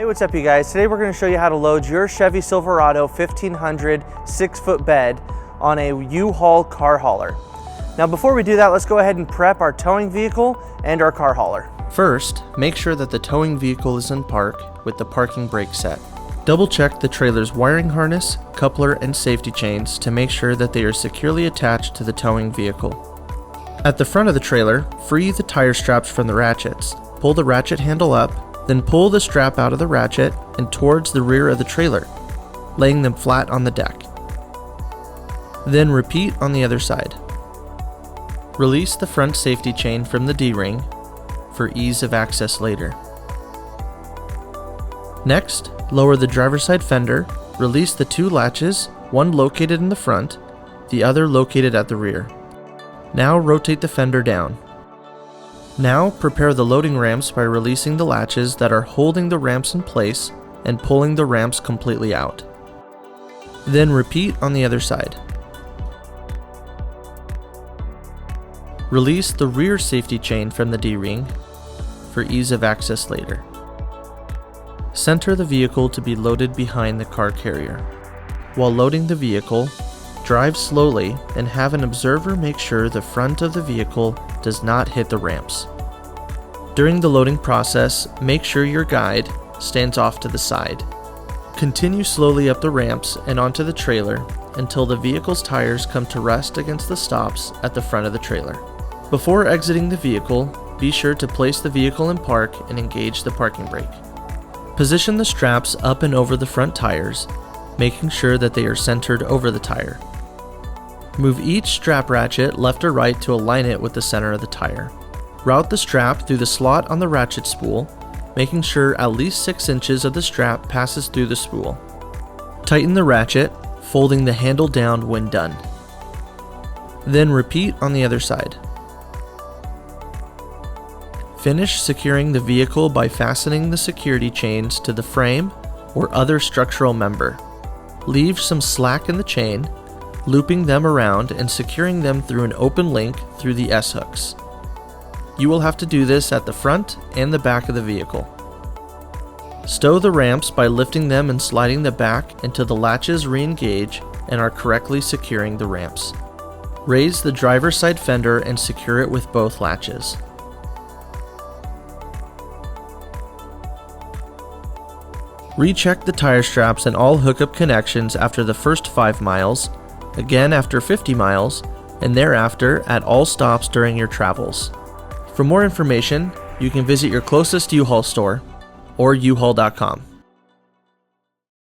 Hey, what's up you guys? Today we're going to show you how to load your Chevy Silverado 1500 6-foot bed on a U-Haul car hauler. Now before we do that, let's go ahead and prep our towing vehicle and our car hauler. First, make sure that the towing vehicle is in park with the parking brake set. Double check the trailer's wiring harness, coupler, and safety chains to make sure that they are securely attached to the towing vehicle. At the front of the trailer, free the tire straps from the ratchets. Pull the ratchet handle up, then pull the strap out of the ratchet and towards the rear of the trailer, laying them flat on the deck. Then repeat on the other side. Release the front safety chain from the D-ring for ease of access later. Next, lower the driver's side fender, release the two latches, one located in the front, the other located at the rear. Now rotate the fender down. Now prepare the loading ramps by releasing the latches that are holding the ramps in place and pulling the ramps completely out. Then repeat on the other side. Release the rear safety chain from the D-ring for ease of access later. Center the vehicle to be loaded behind the car carrier. While loading the vehicle, drive slowly and have an observer make sure the front of the vehicle does not hit the ramps. During the loading process, make sure your guide stands off to the side. Continue slowly up the ramps and onto the trailer until the vehicle's tires come to rest against the stops at the front of the trailer. Before exiting the vehicle, be sure to place the vehicle in park and engage the parking brake. Position the straps up and over the front tires, making sure that they are centered over the tire. Move each strap ratchet left or right to align it with the center of the tire. Route the strap through the slot on the ratchet spool, making sure at least 6 inches of the strap passes through the spool. Tighten the ratchet, folding the handle down when done. Then repeat on the other side. Finish securing the vehicle by fastening the security chains to the frame or other structural member. Leave some slack in the chain, looping them around and securing them through an open link through the S-hooks. You will have to do this at the front and the back of the vehicle. Stow the ramps by lifting them and sliding the back until the latches re-engage and are correctly securing the ramps. Raise the driver's side fender and secure it with both latches. Recheck the tire straps and all hookup connections after the first 5 miles, again after 50 miles, and thereafter at all stops during your travels. For more information, you can visit your closest U-Haul store or uhaul.com.